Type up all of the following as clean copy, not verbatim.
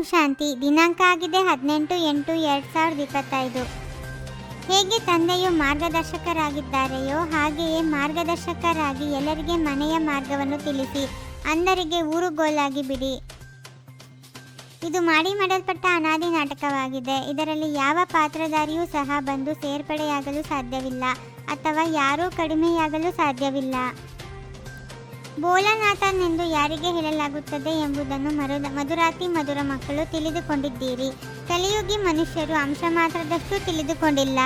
ಶಾಂತಿ. ದಿನಾಂಕ ಆಗಿದೆ 18/8/2025. ಹೇಗೆ ತಂದೆಯು ಮಾರ್ಗದರ್ಶಕರಾಗಿದ್ದಾರೆಯೋ ಹಾಗೆಯೇ ಮಾರ್ಗದರ್ಶಕರಾಗಿ ಎಲ್ಲರಿಗೆ ಮನೆಯ ಮಾರ್ಗವನ್ನು ತಿಳಿಸಿ, ಅಂಧರಿಗೆ ಊರುಗೋಲಾಗಿ ಬಿಡಿ. ಇದು ಮಾಡಲ್ಪಟ್ಟ ಅನಾದಿ ನಾಟಕವಾಗಿದೆ. ಇದರಲ್ಲಿ ಯಾವ ಪಾತ್ರಧಾರಿಯೂ ಸಹ ಬಂದು ಸೇರ್ಪಡೆಯಾಗಲು ಸಾಧ್ಯವಿಲ್ಲ ಅಥವಾ ಯಾರೂ ಕಡಿಮೆಯಾಗಲು ಸಾಧ್ಯವಿಲ್ಲ. ಭೋಲಾನಾಥನ್ ಎಂದು ಯಾರಿಗೆ ಹೇಳಲಾಗುತ್ತದೆ ಎಂಬುದನ್ನು ಮಧುರಾತಿ ಮಧುರ ಮಕ್ಕಳು ತಿಳಿದುಕೊಂಡಿದ್ದೀರಿ. ಕಲಿಯುಗಿ ಮನುಷ್ಯರು ಅಂಶ ಮಾತ್ರದಷ್ಟು ತಿಳಿದುಕೊಂಡಿಲ್ಲ.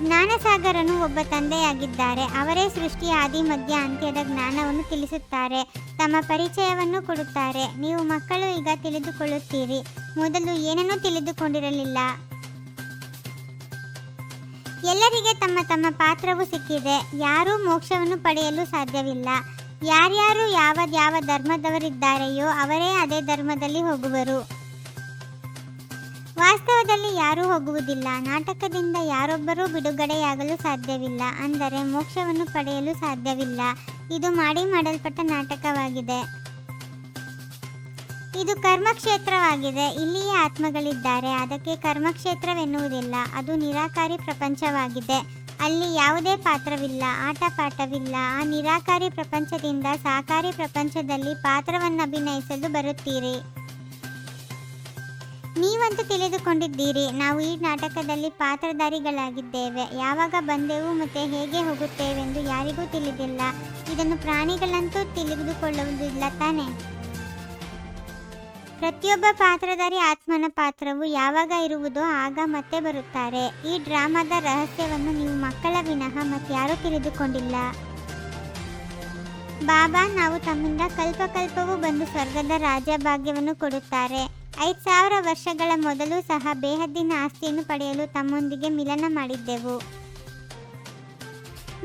ಜ್ಞಾನಸಾಗರನು ಒಬ್ಬ ತಂದೆಯಾಗಿದ್ದಾರೆ. ಅವರೇ ಸೃಷ್ಟಿಯ ಆದಿ ಮಧ್ಯ ಅಂತ್ಯದ ಜ್ಞಾನವನ್ನು ತಿಳಿಸುತ್ತಾರೆ, ತಮ್ಮ ಪರಿಚಯವನ್ನು ಕೊಡುತ್ತಾರೆ. ನೀವು ಮಕ್ಕಳು ಈಗ ತಿಳಿದುಕೊಳ್ಳುತ್ತೀರಿ, ಮೊದಲು ಏನನ್ನೂ ತಿಳಿದುಕೊಂಡಿರಲಿಲ್ಲ. ಎಲ್ಲರಿಗೆ ತಮ್ಮ ತಮ್ಮ ಪಾತ್ರವು ಸಿಕ್ಕಿದೆ. ಯಾರೂ ಮೋಕ್ಷವನ್ನು ಪಡೆಯಲು ಸಾಧ್ಯವಿಲ್ಲ. ಯಾರ್ಯಾರು ಯಾವ ಧರ್ಮದವರಿದ್ದಾರೆಯೋ ಅವರೇ ಅದೇ ಧರ್ಮದಲ್ಲಿ ಹೋಗುವರು. ವಾಸ್ತವದಲ್ಲಿ ಯಾರೂ ಹೋಗುವುದಿಲ್ಲ. ನಾಟಕದಿಂದ ಯಾರೊಬ್ಬರೂ ಬಿಡುಗಡೆಯಾಗಲು ಸಾಧ್ಯವಿಲ್ಲ, ಅಂದರೆ ಮೋಕ್ಷವನ್ನು ಪಡೆಯಲು ಸಾಧ್ಯವಿಲ್ಲ. ಇದು ಮಾಡಲ್ಪಟ್ಟ ನಾಟಕವಾಗಿದೆ. ಇದು ಕರ್ಮಕ್ಷೇತ್ರವಾಗಿದೆ. ಇಲ್ಲಿಯೇ ಆತ್ಮಗಳಿದ್ದಾರೆ. ಅದಕ್ಕೆ ಕರ್ಮಕ್ಷೇತ್ರವೆನ್ನುವುದಿಲ್ಲ. ಅದು ನಿರಾಕಾರಿ ಪ್ರಪಂಚವಾಗಿದೆ. ಅಲ್ಲಿ ಯಾವುದೇ ಪಾತ್ರವಿಲ್ಲ, ಆಟಪಾಠವಿಲ್ಲ. ಆ ನಿರಾಕಾರಿ ಪ್ರಪಂಚದಿಂದ ಸಾಕಾರಿ ಪ್ರಪಂಚದಲ್ಲಿ ಪಾತ್ರವನ್ನು ಅಭಿನಯಿಸಲು ಬರುತ್ತೀರಿ. ನೀವಂತೂ ತಿಳಿದುಕೊಂಡಿದ್ದೀರಿ, ನಾವು ಈ ನಾಟಕದಲ್ಲಿ ಪಾತ್ರಧಾರಿಗಳಾಗಿದ್ದೇವೆ. ಯಾವಾಗ ಬಂದೆವು ಮತ್ತು ಹೇಗೆ ಹೋಗುತ್ತೇವೆಂದು ಯಾರಿಗೂ ತಿಳಿದಿಲ್ಲ. ಇದನ್ನು ಪ್ರಾಣಿಗಳಂತೂ ತಿಳಿದುಕೊಳ್ಳುವುದಿಲ್ಲ ತಾನೆ. ಪ್ರತಿಯೊಬ್ಬ ಪಾತ್ರಧಾರಿ ಆತ್ಮನ ಪಾತ್ರವು ಯಾವಾಗ ಇರುವುದೋ ಆಗ ಮತ್ತೆ ಬರುತ್ತಾರೆ. ಈ ಡ್ರಾಮಾದ ರಹಸ್ಯವನ್ನು ನೀವು ಮಕ್ಕಳ ವಿನಃ ಮತ್ತಾರೂ ತಿಳಿದುಕೊಂಡಿಲ್ಲ. ಬಾಬಾ ನಾವು ತಮ್ಮಿಂದ ಕಲ್ಪಕಲ್ಪವೂ ಬಂದು ಸ್ವರ್ಗದ ರಾಜ್ಯಭಾಗ್ಯವನ್ನು ಕೊಡುತ್ತಾರೆ. 5000 ವರ್ಷಗಳ ಮೊದಲು ಸಹ ಬೇಹದ್ದಿನ ಆಸ್ತಿಯನ್ನು ಪಡೆಯಲು ತಮ್ಮೊಂದಿಗೆ ಮಿಲನ ಮಾಡಿದ್ದೆವು.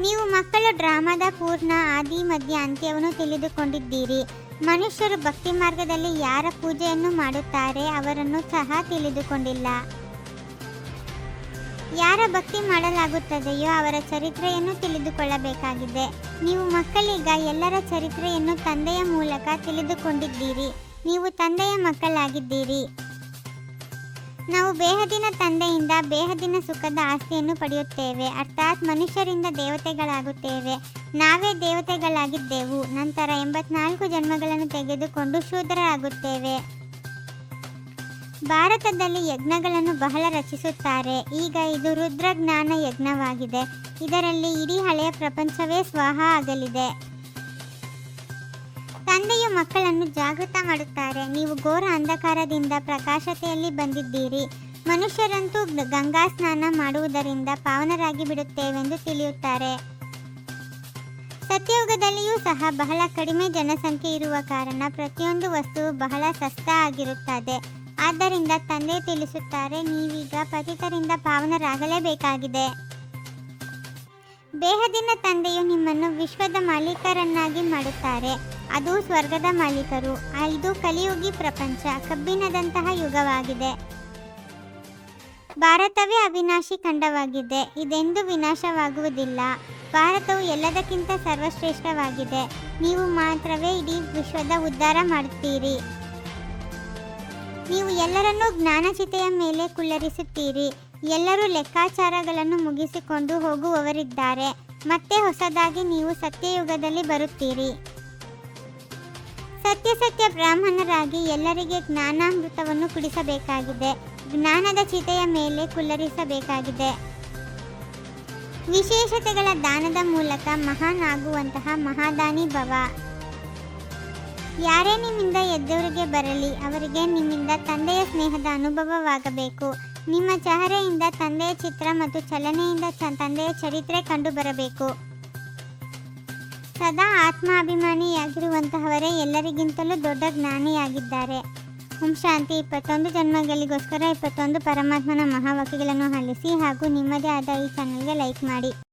ನೀವು ಮಕ್ಕಳು ಡ್ರಾಮಾದ ಪೂರ್ಣ ಆದಿ ಮಧ್ಯ ಅಂತ್ಯವನ್ನು ತಿಳಿದುಕೊಂಡಿದ್ದೀರಿ. ಮನುಷ್ಯರು ಭಕ್ತಿ ಮಾರ್ಗದಲ್ಲಿ ಯಾರ ಪೂಜೆಯನ್ನು ಮಾಡುತ್ತಾರೆ ಅವರನ್ನು ಸಹ ತಿಳಿದುಕೊಂಡಿಲ್ಲ. ಯಾರ ಭಕ್ತಿ ಮಾಡಲಾಗುತ್ತದೆಯೋ ಅವರ ಚರಿತ್ರೆಯನ್ನು ತಿಳಿದುಕೊಳ್ಳಬೇಕಾಗಿದೆ. ನೀವು ಮಕ್ಕಳೀಗ ಎಲ್ಲರ ಚರಿತ್ರೆಯನ್ನು ತಂದೆಯ ಮೂಲಕ ತಿಳಿದುಕೊಂಡಿದ್ದೀರಿ. ನೀವು ತಂದೆಯ ಮಕ್ಕಳಾಗಿದ್ದೀರಿ. ನಾವು ಬೇಹದಿನ ತಂದೆಯಿಂದ ಬೇಹದಿನ ಸುಖದ ಆಸ್ತಿಯನ್ನು ಪಡೆಯುತ್ತೇವೆ, ಅರ್ಥಾತ್ ಮನುಷ್ಯರಿಂದ ದೇವತೆಗಳಾಗುತ್ತೇವೆ. ನಾವೇ ದೇವತೆಗಳಾಗಿದ್ದೆವು. ನಂತರ 84 ಜನ್ಮಗಳನ್ನು ತೆಗೆದುಕೊಂಡು ಶೂದ್ರರಾಗುತ್ತೇವೆ. ಭಾರತದಲ್ಲಿ ಯಜ್ಞಗಳನ್ನು ಬಹಳ ರಚಿಸುತ್ತಾರೆ. ಈಗ ಇದು ರುದ್ರಜ್ಞಾನ ಯಜ್ಞವಾಗಿದೆ. ಇದರಲ್ಲಿ ಇಡೀ ಹಳೆಯ ಪ್ರಪಂಚವೇ ಸ್ವಾಹ ಆಗಲಿದೆ. ತಂದೆಯು ಮಕ್ಕಳನ್ನು ಜಾಗೃತ ಮಾಡುತ್ತಾರೆ. ನೀವು ಘೋರ ಅಂಧಕಾರದಿಂದ ಪ್ರಕಾಶತೆಯಲ್ಲಿ ಬಂದಿದ್ದೀರಿ. ಮನುಷ್ಯರಂತೂ ಗಂಗಾ ಸ್ನಾನ ಮಾಡುವುದರಿಂದ ಪಾವನರಾಗಿ ಬಿಡುತ್ತೇವೆಂದು ತಿಳಿಯುತ್ತಾರೆ. ಸತ್ಯಯುಗದಲ್ಲಿಯೂ ಸಹ ಬಹಳ ಕಡಿಮೆ ಜನಸಂಖ್ಯೆ ಇರುವ ಕಾರಣ ಪ್ರತಿಯೊಂದು ವಸ್ತುವು ಬಹಳ ಸಸ್ತಾ ಆಗಿರುತ್ತದೆ. ಆದ್ದರಿಂದ ತಂದೆ ತಿಳಿಸುತ್ತಾರೆ, ನೀವೀಗ ಪತಿತರಿಂದ ಪಾವನರಾಗಲೇಬೇಕಾಗಿದೆ. ಬೇಹದಿನ ತಂದೆಯು ನಿಮ್ಮನ್ನು ವಿಶ್ವದ ಮಾಲೀಕರನ್ನಾಗಿ ಮಾಡುತ್ತಾರೆ. ಅದು ಸ್ವರ್ಗದ ಮಾಲೀಕರು. ಇದು ಕಲಿಯುಗಿ ಪ್ರಪಂಚ, ಕಬ್ಬಿಣದಂತಹ ಯುಗವಾಗಿದೆ. ಭಾರತವೇ ಅವಿನಾಶಿ ಖಂಡವಾಗಿದೆ. ಇದೆಂದೂ ವಿನಾಶವಾಗುವುದಿಲ್ಲ. ಭಾರತವು ಎಲ್ಲದಕ್ಕಿಂತ ಸರ್ವಶ್ರೇಷ್ಠವಾಗಿದೆ. ನೀವು ಮಾತ್ರವೇ ಇಡೀ ವಿಶ್ವದ ಉದ್ಧಾರ ಮಾಡುತ್ತೀರಿ. ನೀವು ಎಲ್ಲರನ್ನೂ ಜ್ಞಾನಚಿತೆಯ ಮೇಲೆ ಕುಳ್ಳರಿಸುತ್ತೀರಿ. ಎಲ್ಲರೂ ಲೆಕ್ಕಾಚಾರಗಳನ್ನು ಮುಗಿಸಿಕೊಂಡು ಹೋಗುವವರಿದ್ದಾರೆ. ಮತ್ತೆ ಹೊಸದಾಗಿ ನೀವು ಸತ್ಯಯುಗದಲ್ಲಿ ಬರುತ್ತೀರಿ. ಸತ್ಯ ಬ್ರಾಹ್ಮಣರಾಗಿ ಎಲ್ಲರಿಗೆ ಜ್ಞಾನಾಮೃತವನ್ನು ಕುಡಿಸಬೇಕಾಗಿದೆ. ಜ್ಞಾನದ ಚಿತೆಯ ಮೇಲೆ ಕುಳ್ಳರಿಸಬೇಕಾಗಿದೆ. ವಿಶೇಷತೆಗಳ ದಾನದ ಮೂಲಕ ಮಹಾನ್ ಆಗುವಂತಹ ಮಹಾದಾನಿ ಭವ. ಯಾರೇ ನಿಮ್ಮಿಂದ ಎದ್ದವರಿಗೆ ಬರಲಿ, ಅವರಿಗೆ ನಿಮ್ಮಿಂದ ತಂದೆಯ ಸ್ನೇಹದ ಅನುಭವವಾಗಬೇಕು. ನಿಮ್ಮ ಚಹರೆಯಿಂದ ತಂದೆಯ ಚಿತ್ರ ಮತ್ತು ಚಲನೆಯಿಂದ ತಂದೆಯ ಚರಿತ್ರೆ ಕಂಡುಬರಬೇಕು. ಸದಾ ಆತ್ಮಾಭಿಮಾನಿಯಾಗಿರುವಂತಹವರೇ ಎಲ್ಲರಿಗಿಂತಲೂ ದೊಡ್ಡ ಜ್ಞಾನಿಯಾಗಿದ್ದಾರೆ. ಓಂ ಶಾಂತಿ. 21 ಜನ್ಮಗಳಿಗೋಸ್ಕರ 21 ಪರಮಾತ್ಮನ ಮಹಾವಾಕ್ಯಗಳನ್ನು ಆಲಿಸಿ ಹಾಗೂ ನಿಮ್ಮದೇ ಆದ ಈ ಚಾನಲ್ಗೆ ಲೈಕ್ ಮಾಡಿ.